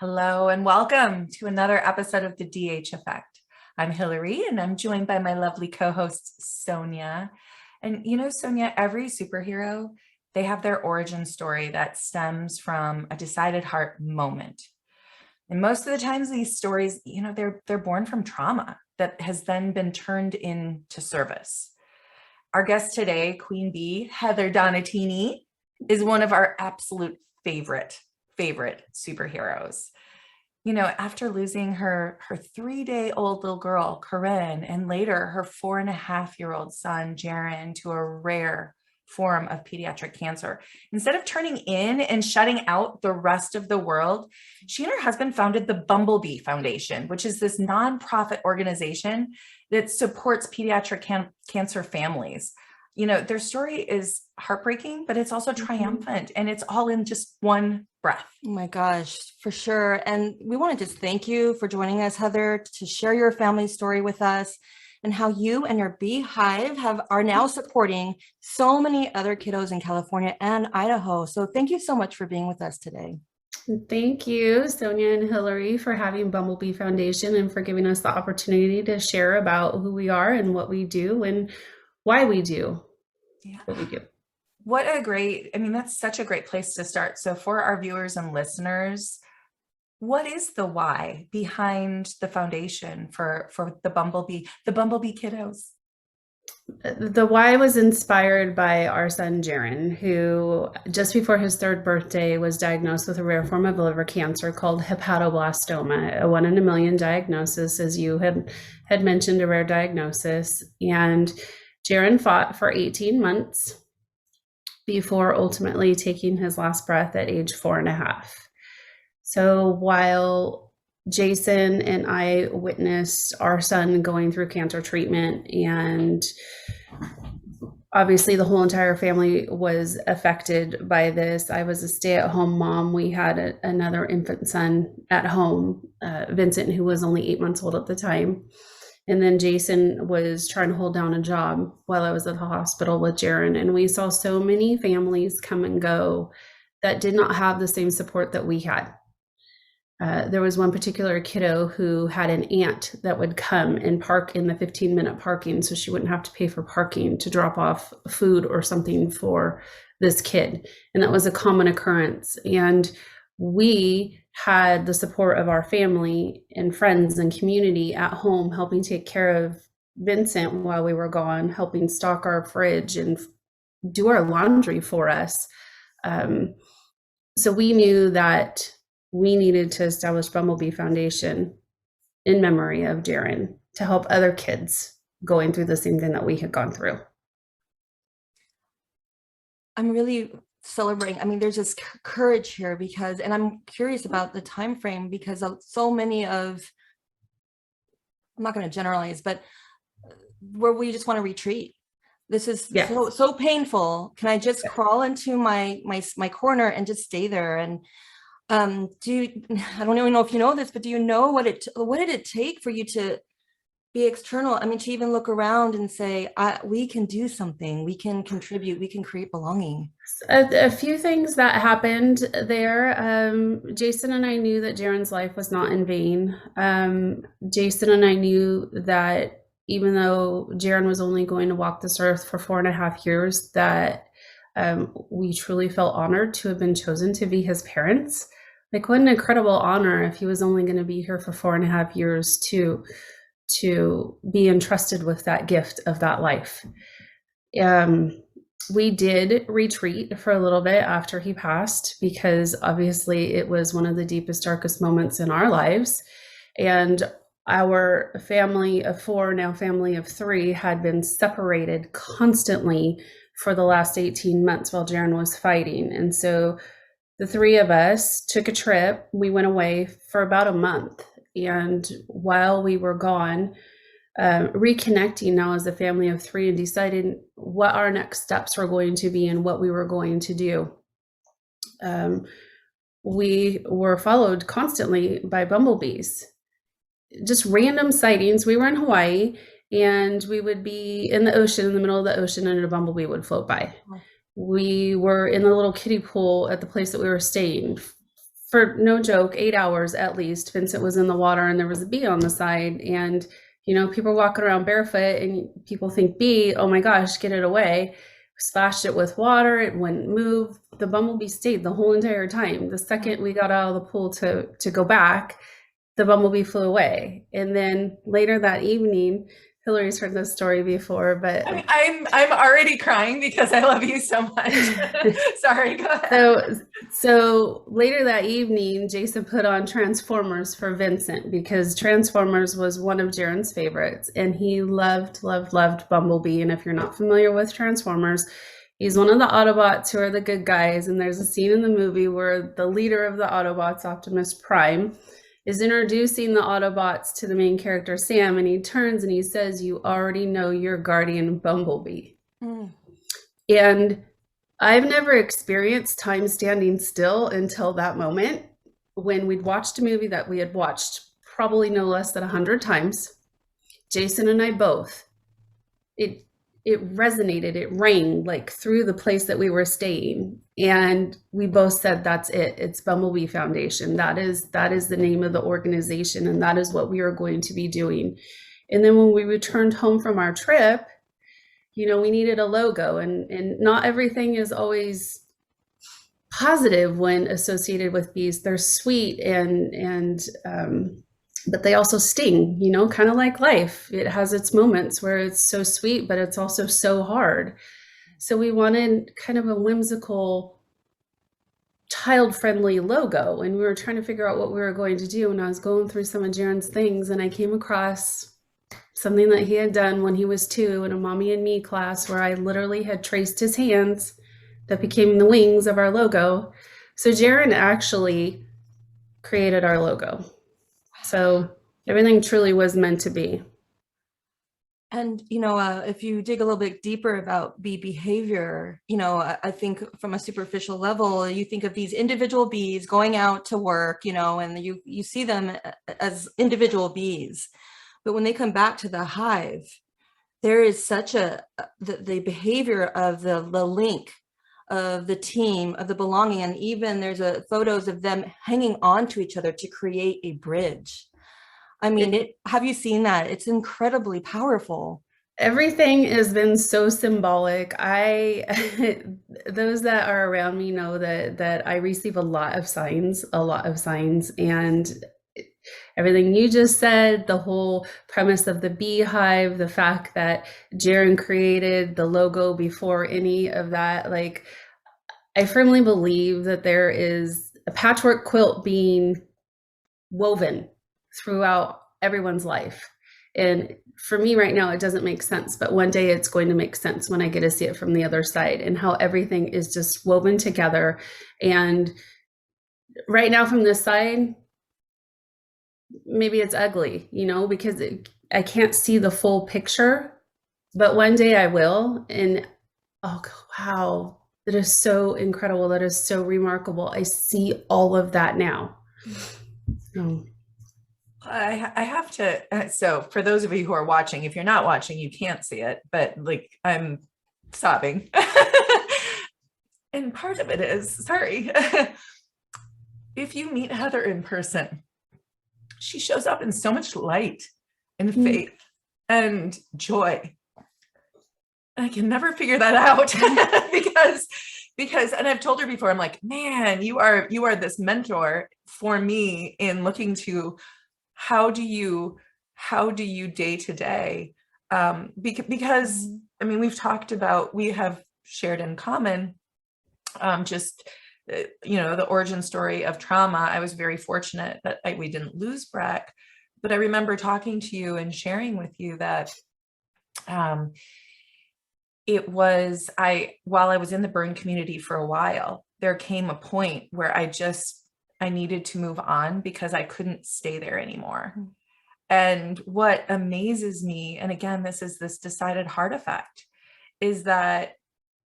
Hello and welcome to another episode of the DH Effect. I'm Hillary and I'm joined by my lovely co-host Sonia. And Sonia, every superhero, they have their origin story that stems from a decided heart moment. And most of the times these stories, they're born from trauma that has then been turned into service. Our guest today, Queen Bee, Heather Donatini, is one of our absolute favorite superheroes. After losing her 3-day-old little girl, Corinne, and later her 4.5-year-old son, Jarren, to a rare form of pediatric cancer, instead of turning in and shutting out the rest of the world, she and her husband founded the BumbleBee Foundation, which is this nonprofit organization that supports pediatric cancer families. Their story is heartbreaking, but it's also triumphant, and it's all in just one breath. Oh my gosh, for sure. And we want to just thank you for joining us, Heather, to share your family story with us and how you and your beehive are now supporting so many other kiddos in California and Idaho. So thank you so much for being with us today. Thank you, Sonia and Hillary, for having BumbleBee Foundation and for giving us the opportunity to share about who we are and what we do and why we do what we do. That's such a great place to start. So for our viewers and listeners, what is the why behind the foundation for the BumbleBee kiddos? The why was inspired by our son, Jarren, who just before his 3rd birthday was diagnosed with a rare form of liver cancer called hepatoblastoma, a 1 in a million diagnosis, as you had mentioned, a rare diagnosis. And Jarren fought for 18 months before ultimately taking his last breath at age 4.5. So while Jason and I witnessed our son going through cancer treatment, and obviously the whole entire family was affected by this. I was a stay-at-home mom. We had another infant son at home, Vincent, who was only 8 months old at the time. And then Jason was trying to hold down a job while I was at the hospital with Jarren. And we saw so many families come and go that did not have the same support that we had. There was one particular kiddo who had an aunt that would come and park in the 15-minute parking so she wouldn't have to pay for parking to drop off food or something for this kid. And that was a common occurrence. And we had the support of our family and friends and community at home helping take care of Vincent while we were gone, helping stock our fridge and do our laundry for us. So we knew that we needed to establish BumbleBee Foundation in memory of Jarren to help other kids going through the same thing that we had gone through. I'm really celebrating. There's this courage here and I'm curious about the time frame because of so many of, I'm not going to generalize, but where we just want to retreat. This is so painful. Can I just crawl into my corner and just stay there? And I don't even know if you know this, but do you know what did it take for you to be external? To even look around and say, we can do something, we can contribute, we can create belonging. A few things that happened there. Jason and I knew that Jarren's life was not in vain. Jason and I knew that even though Jarren was only going to walk this earth for 4.5 years, that we truly felt honored to have been chosen to be his parents. Like, what an incredible honor if he was only going to be here for 4.5 years to be entrusted with that gift of that life. We did retreat for a little bit after he passed because obviously it was one of the deepest, darkest moments in our lives. And our family of 4, now family of 3, had been separated constantly for the last 18 months while Jarren was fighting. And so the 3 of us took a trip. We went away for about a month. And while we were gone, reconnecting now as a family of 3 and deciding what our next steps were going to be and what we were going to do. We were followed constantly by bumblebees, just random sightings. We were in Hawaii and we would be in the ocean, in the middle of the ocean, and a bumblebee would float by. We were in the little kiddie pool at the place that we were staying. for no joke, 8 hours at least, Vincent was in the water and there was a bee on the side. And, you know, people walking around barefoot and people think bee, oh my gosh, get it away. Splashed it with water, it wouldn't move. The bumblebee stayed the whole entire time. The second we got out of the pool to go back, the bumblebee flew away. And then later that evening, Hillary's heard this story before, but I'm already crying because I love you so much. Sorry, go ahead. So later that evening, Jason put on Transformers for Vincent because Transformers was one of Jarren's favorites, and he loved Bumblebee. And if you're not familiar with Transformers, he's one of the Autobots who are the good guys. And there's a scene in the movie where the leader of the Autobots, Optimus Prime, is introducing the Autobots to the main character, Sam, and he turns and he says, you already know your guardian Bumblebee. And I've never experienced time standing still until that moment when we'd watched a movie that we had watched probably no less than 100 times. Jason and I both. It resonated, it rang like through the place that we were staying. And we both said, that's it. It's BumbleBee Foundation. That is the name of the organization. And that is what we are going to be doing. And then when we returned home from our trip, you know, we needed a logo, and not everything is always positive when associated with bees. They're sweet but they also sting, you know, kind of like life. It has its moments where it's so sweet, but it's also so hard. So we wanted kind of a whimsical, child-friendly logo, and we were trying to figure out what we were going to do. And I was going through some of Jarren's things, and I came across something that he had done when he was 2 in a Mommy and Me class, where I literally had traced his hands that became the wings of our logo. So Jarren actually created our logo. So everything truly was meant to be. And, you know, if you dig a little bit deeper about bee behavior, you know, I think from a superficial level, you think of these individual bees going out to work, you know, and you see them as individual bees. But when they come back to the hive, there is such the behavior of the link of the team, of the belonging, and even there's photos of them hanging on to each other to create a bridge. I mean, have you seen that? It's incredibly powerful. Everything has been so symbolic. Those that are around me know that I receive a lot of signs, and everything you just said, the whole premise of the beehive, the fact that Jarren created the logo before any of that, like, I firmly believe that there is a patchwork quilt being woven throughout everyone's life. And for me right now, it doesn't make sense, but one day it's going to make sense when I get to see it from the other side, and how everything is just woven together. And right now from this side, maybe it's ugly, you know, because I can't see the full picture, but one day I will. And oh, wow, that is so incredible. That is so remarkable. I see all of that now. Oh. I have to, so for those of you who are watching, if you're not watching, you can't see it, but like I'm sobbing. And part of it is, sorry, if you meet Heather in person, she shows up in so much light and faith and joy. I can never figure that out because, and I've told her before, I'm like, man, you are this mentor for me in looking to how do you day to day, because I mean, we have shared in common, you know, the origin story of trauma. I was very fortunate that we didn't lose Breck, but I remember talking to you and sharing with you that while I was in the burn community for a while, there came a point where I needed to move on because I couldn't stay there anymore. And what amazes me, and again, this is this decided heart effect, is that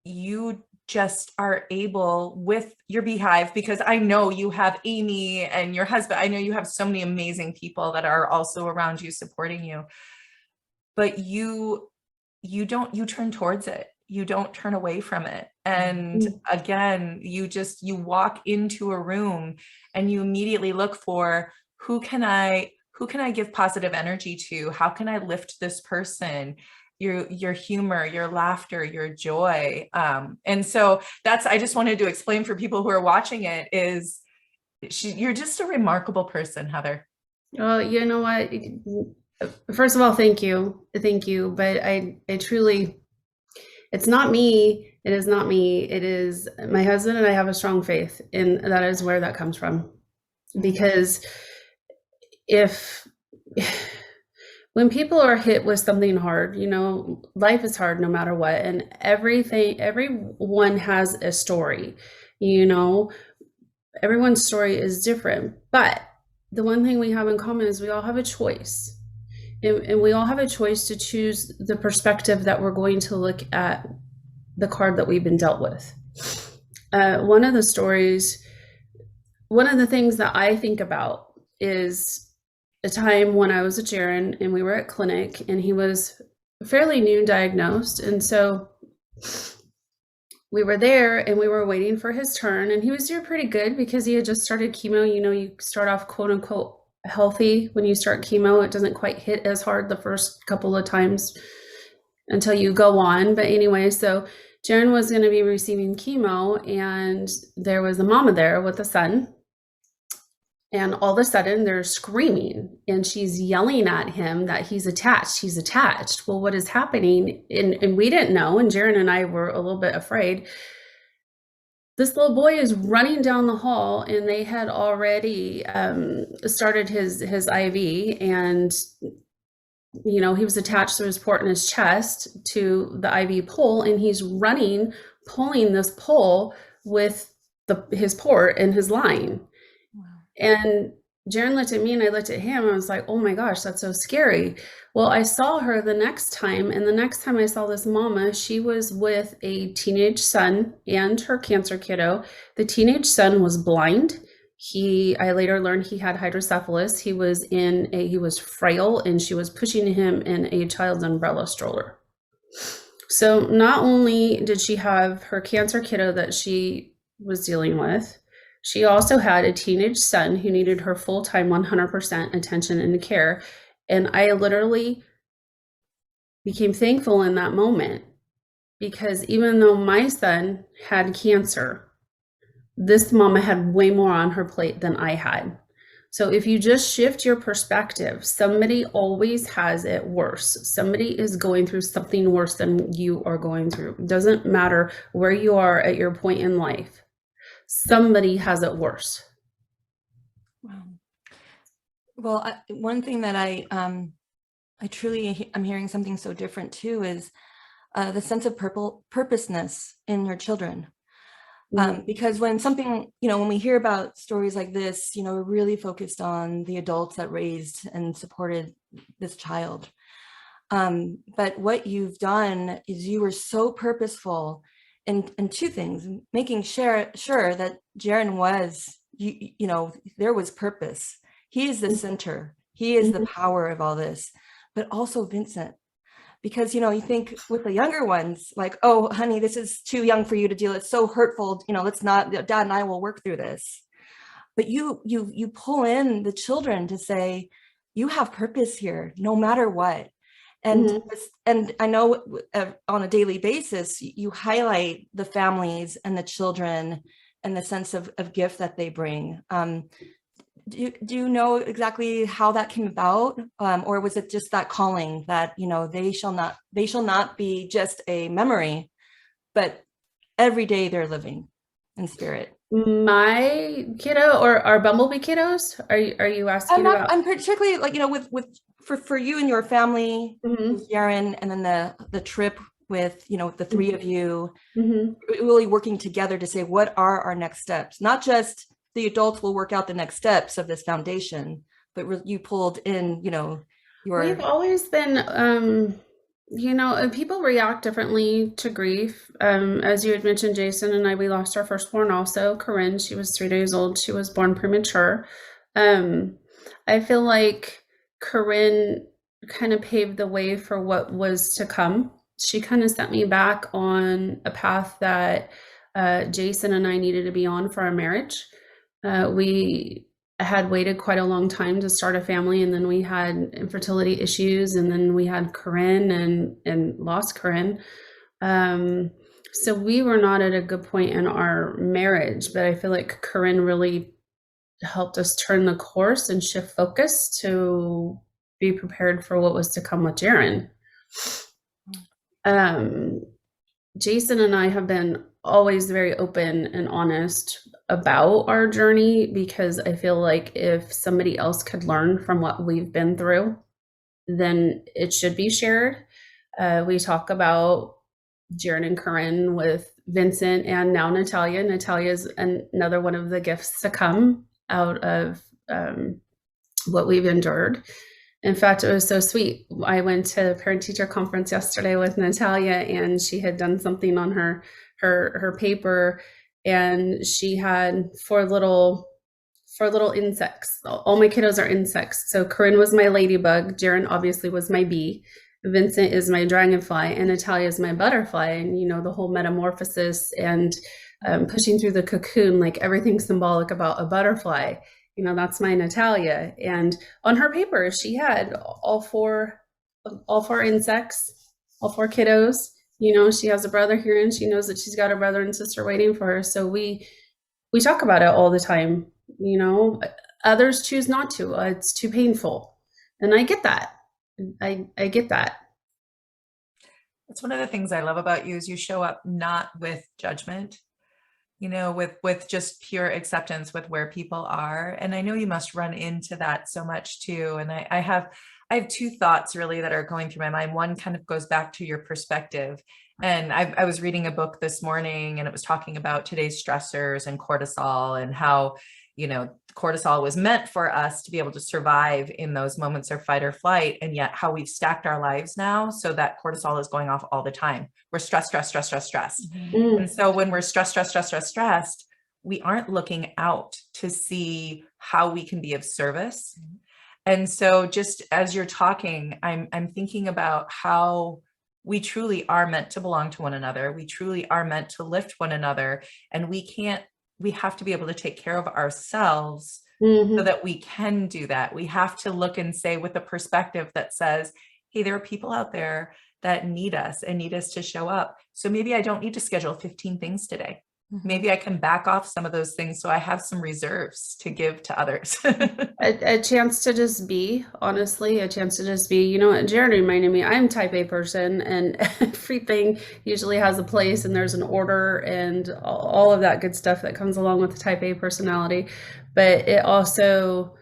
you just are able with your beehive, because I know you have Amy and your husband. I know you have so many amazing people that are also around you supporting you, but you turn towards it. you don't turn away from it. And again, you walk into a room and you immediately look for, who can I give positive energy to? How can I lift this person? Your humor, your laughter, your joy. And so I just wanted to explain for people who are watching it, is you're just a remarkable person, Heather. Well, you know what? First of all, thank you. Thank you. But I truly, it's not me. It is not me. It is my husband, and I have a strong faith, and that is where that comes from. Because when people are hit with something hard, life is hard no matter what, and everyone has a story, everyone's story is different, but the one thing we have in common is we all have a choice, and we all have a choice to choose the perspective that we're going to look at the card that we've been dealt with. One of the things that I think about is a time when I was at Jarren and we were at clinic, and he was fairly new diagnosed. And so we were there and we were waiting for his turn, and he was doing pretty good because he had just started chemo. You start off quote unquote healthy. When you start chemo, it doesn't quite hit as hard the first couple of times until you go on. But anyway, so Jarren was going to be receiving chemo, and there was a mama there with a son. And all of a sudden they're screaming, and she's yelling at him that he's attached. He's attached. Well, what is happening? And we didn't know. And Jarren and I were a little bit afraid. This little boy is running down the hall, and they had already started his IV, and he was attached to his port in his chest to the IV pole, and he's running, pulling this pole with his port and his line. And Jarren looked at me and I looked at him. I was like, oh my gosh, that's so scary. Well, I saw her the next time. And the next time I saw this mama, she was with a teenage son and her cancer kiddo. The teenage son was blind. I later learned he had hydrocephalus. He was frail, and she was pushing him in a child's umbrella stroller. So not only did she have her cancer kiddo that she was dealing with, she also had a teenage son who needed her full-time 100% attention and care. And I literally became thankful in that moment, because even though my son had cancer, this mama had way more on her plate than I had. So if you just shift your perspective, somebody always has it worse. Somebody is going through something worse than you are going through. It doesn't matter where you are at your point in life. Somebody has it worse. Wow. Well, one thing that I'm hearing something so different too is the sense of purposeness in your children. Because when when we hear about stories like this, we're really focused on the adults that raised and supported this child. But what you've done is you were so purposeful in two things: making sure that Jarren was, there was purpose. He is the center. He is the power of all this, but also Vincent. Because, you think with the younger ones, like, oh, honey, this is too young for you to deal. It's so hurtful. Let's not, Dad and I will work through this. But you pull in the children to say, you have purpose here, no matter what. And and I know on a daily basis, you highlight the families and the children and the sense of gift that they bring. Do you know exactly how that came about, or was it just that calling that they shall not be just a memory, but every day they're living in spirit? My kiddo, or our BumbleBee kiddos? Are you asking about? I'm particularly for you and your family, with Jarren, and then the trip with the three of you, really working together to say, what are our next steps? Not just the adults will work out the next steps of this foundation, but you pulled in, We've always been, people react differently to grief. As you had mentioned, Jason and I, we lost our firstborn also, Corinne. She was 3 days old. She was born premature. I feel like Corinne kind of paved the way for what was to come. she kind of set me back on a path that Jason and I needed to be on for our marriage. We had waited quite a long time to start a family, and then we had infertility issues, and then we had Corinne and lost Corinne. So we were not at a good point in our marriage, but I feel like Corinne really helped us turn the course and shift focus to be prepared for what was to come with Jarren. Jason and I have been always very open and honest about our journey, because I feel like if somebody else could learn from what we've been through, then it should be shared. We talk about Jarren and Corinne with Vincent and now Natalia. Natalia is another one of the gifts to come out of what we've endured. In fact, it was so sweet. I went to a parent-teacher conference yesterday with Natalia, and she had done something on her paper, and she had four little insects. All my kiddos are insects. So Corinne was my ladybug, Jarren obviously was my bee, Vincent is my dragonfly, and Natalia is my butterfly. And the whole metamorphosis and pushing through the cocoon, like everything's symbolic about a butterfly. That's my Natalia. And on her paper, she had all four insects, all four kiddos. She has a brother here, and she knows that she's got a brother and sister waiting for her. So we talk about it all the time. Others choose not to. It's too painful. And I get that. I get that. That's one of the things I love about you, is you show up not with judgment, with just pure acceptance with where people are. And I know you must run into that so much too. And I have two thoughts really that are going through my mind. One kind of goes back to your perspective. And I was reading a book this morning, and it was talking about today's stressors and cortisol, and how, cortisol was meant for us to be able to survive in those moments of fight or flight. And yet how we've stacked our lives now so that cortisol is going off all the time. We're stressed. Mm-hmm. And so when we're stressed, we aren't looking out to see how we can be of service. And so just as you're talking, I'm thinking about how we truly are meant to belong to one another. We truly are meant to lift one another. And we have to be able to take care of ourselves so that we can do that. We have to look and say, with a perspective that says, hey, there are people out there that need us and need us to show up. So maybe I don't need to schedule 15 things today. Maybe I can back off some of those things so I have some reserves to give to others. a chance to just be, honestly, a chance to just be. Jarren reminded me, I'm type A person, and everything usually has a place, and there's an order and all of that good stuff that comes along with the type A personality. But it also,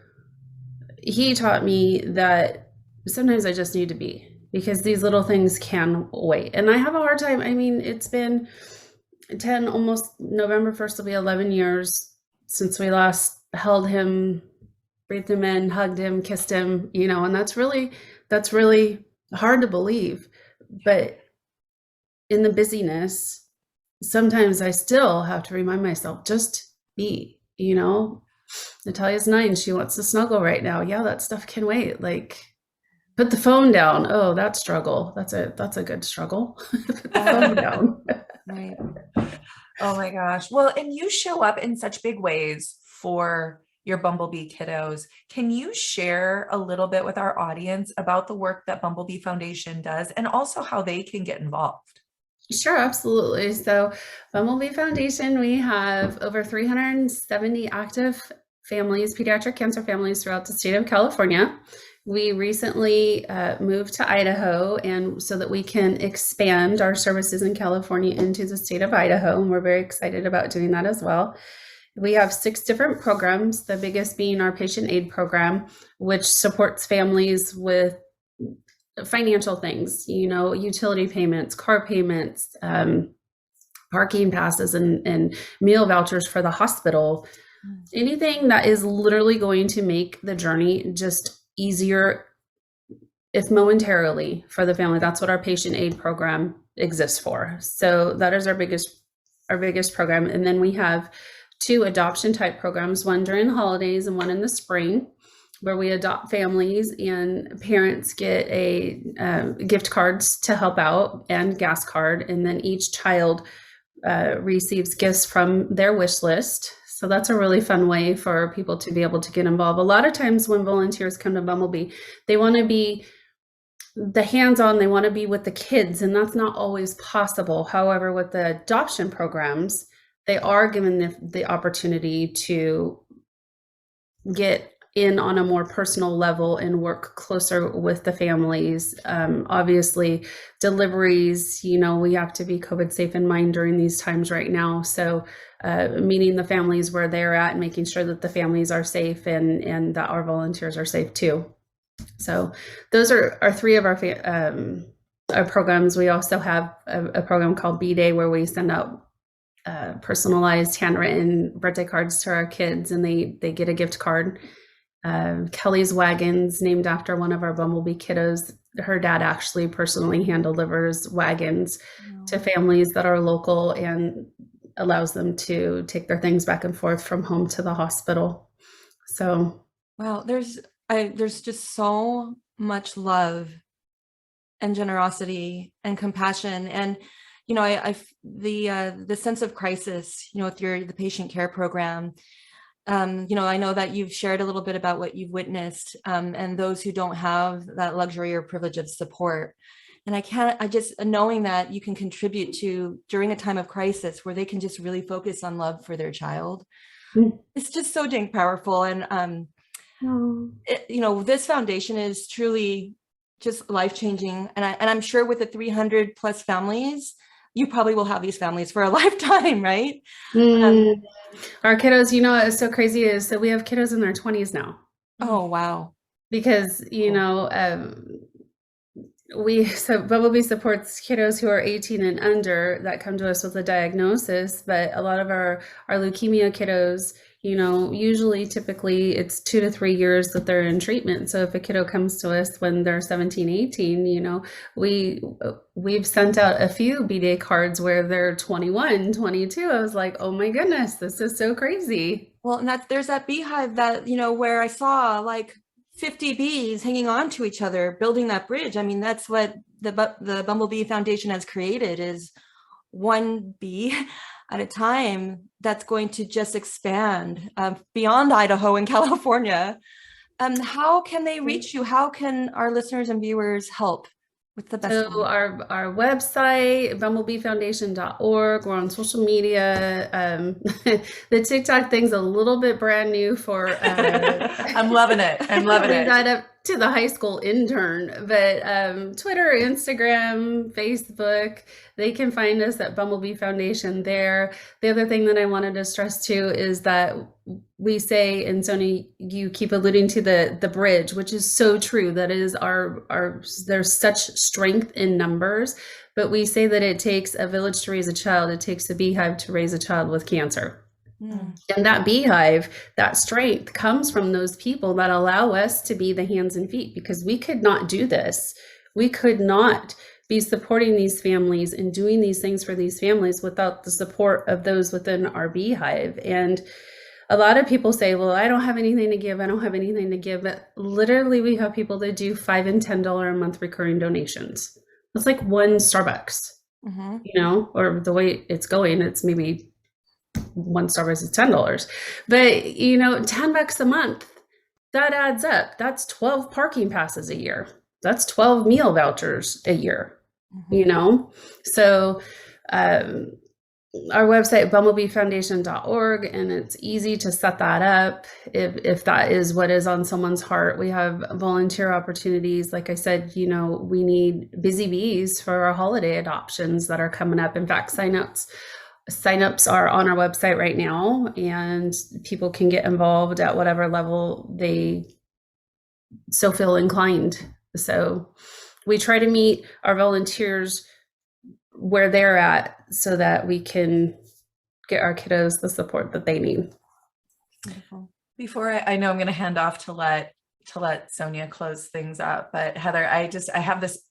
he taught me that sometimes I just need to be, because these little things can wait. And I have a hard time. It's been 10, almost November 1st will be 11 years since we last held him, breathed him in, hugged him, kissed him, and that's really hard to believe. But in the busyness, sometimes I still have to remind myself, just be, Natalia's 9, she wants to snuggle right now. Yeah, that stuff can wait. Like, put the phone down. Oh, that struggle. That's a good struggle. Put the phone down. Right. Oh my gosh. Well, and you show up in such big ways for your BumbleBee kiddos. Can you share a little bit with our audience about the work that BumbleBee Foundation does, and also how they can get involved? Sure, absolutely. So BumbleBee Foundation, we have over 370 active families, pediatric cancer families throughout the state of California. We recently moved to Idaho, and so that we can expand our services in California into the state of Idaho, and we're very excited about doing that as well. We have 6 different programs, the biggest being our patient aid program, which supports families with financial things, utility payments, car payments, parking passes, and meal vouchers for the hospital. Anything that is literally going to make the journey just easier, if momentarily, for the family. That's what our patient aid program exists for. So that is our biggest program. And then we have 2 adoption type programs, one during the holidays and one in the spring. where we adopt families and parents get a gift cards to help out and gas card. And then each child receives gifts from their wish list. So that's a really fun way for people to be able to get involved. A lot of times when volunteers come to Bumblebee, they want to be the hands-on, they want to be with the kids, and that's not always possible. However, with the adoption programs, they are given the opportunity to get in on a more personal level and work closer with the families. Obviously, deliveries, we have to be COVID safe in mind during these times right now. So meeting the families where they're at and making sure that the families are safe and that our volunteers are safe too. So those are three of our programs. We also have a program called B-Day where we send out personalized handwritten birthday cards to our kids, and they get a gift card. Kelly's Wagons, named after one of our Bumblebee kiddos. Her dad actually personally hand delivers wagons to families that are local and allows them to take their things back and forth from home to the hospital. So, wow, there's just so much love and generosity and compassion, and the sense of crisis, with the patient care program. I know that you've shared a little bit about what you've witnessed, and those who don't have that luxury or privilege of support. And I just knowing that you can contribute to during a time of crisis where they can just really focus on love for their child. It's just so dang powerful. And, this foundation is truly just life-changing. And I'm sure with the 300 plus families, you probably will have these families for a lifetime, right? Our kiddos, what's so crazy is that we have kiddos in their 20s now. Oh, wow. Because, so Bumblebee supports kiddos who are 18 and under that come to us with a diagnosis, but a lot of our leukemia kiddos, typically it's 2 to 3 years that they're in treatment. So if a kiddo comes to us when they're 17, 18, we've sent out a few B-Day cards where they're 21, 22. I was like, oh my goodness, this is so crazy. Well, and there's that beehive that, where I saw like 50 bees hanging on to each other, building that bridge. I mean, that's what the BumbleBee Foundation has created, is one bee at a time that's going to just expand beyond Idaho and California. How can they reach you? How can our listeners and viewers help with the best? So our website, bumblebeefoundation.org. We're on social media. The TikTok thing's a little bit brand new for I'm loving it. I'm loving it. That up to the high school intern, but Twitter, Instagram, Facebook, they can find us at Bumblebee Foundation there. The other thing that I wanted to stress too is that we say, and Sonia, you keep alluding to the bridge, which is so true. That is there's such strength in numbers, but we say that it takes a village to raise a child. It takes a beehive to raise a child with cancer. And that beehive, that strength comes from those people that allow us to be the hands and feet, because we could not do this. We could not be supporting these families and doing these things for these families without the support of those within our beehive. And a lot of people say, well, I don't have anything to give. I don't have anything to give. But literally we have people that do $5 and $10 a month recurring donations. That's like one Starbucks, or the way it's going, it's maybe one Starbucks is $10, but $10 a month, that adds up. That's 12 parking passes a year. That's 12 meal vouchers a year, So our website, bumblebeefoundation.org, and it's easy to set that up if that is what is on someone's heart. We have volunteer opportunities. Like I said, we need busy bees for our holiday adoptions that are coming up. In fact, signups are on our website right now, and people can get involved at whatever level they so feel inclined. So we try to meet our volunteers where they're at so that we can get our kiddos the support that they need. Wonderful. Before I know I'm going to hand off to let Sonia close things up, but Heather, I have this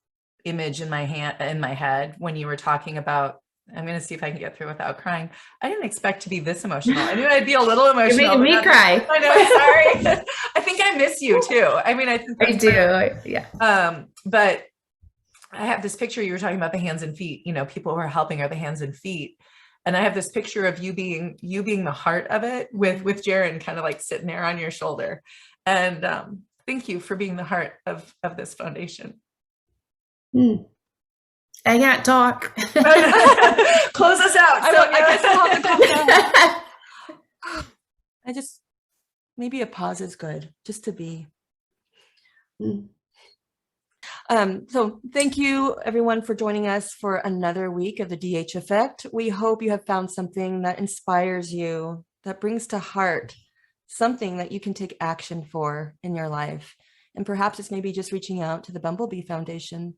image in my head when you were talking about, I'm going to see if I can get through without crying. I didn't expect to be this emotional. I knew I'd be a little emotional. You're making me cry. I know, sorry. I think I miss you too. I mean, I think I that's do. great. Yeah. But I have this picture, you were talking about the hands and feet, people who are helping are the hands and feet. And I have this picture of you being the heart of it with Jarren kind of like sitting there on your shoulder. And thank you for being the heart of this foundation. I can't talk. Close us out. I guess I'll have to close out. I just, maybe a pause is good, just to be. So thank you everyone for joining us for another week of the DH Effect. We hope you have found something that inspires you, that brings to heart something that you can take action for in your life. And perhaps it's maybe just reaching out to the BumbleBee Foundation.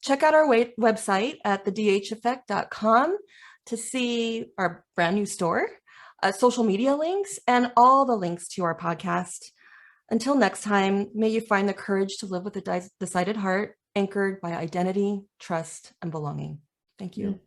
Check out our website at thedheffect.com to see our brand new store, social media links, and all the links to our podcast. Until next time, may you find the courage to live with a decided heart, anchored by identity, trust, and belonging. Thank you.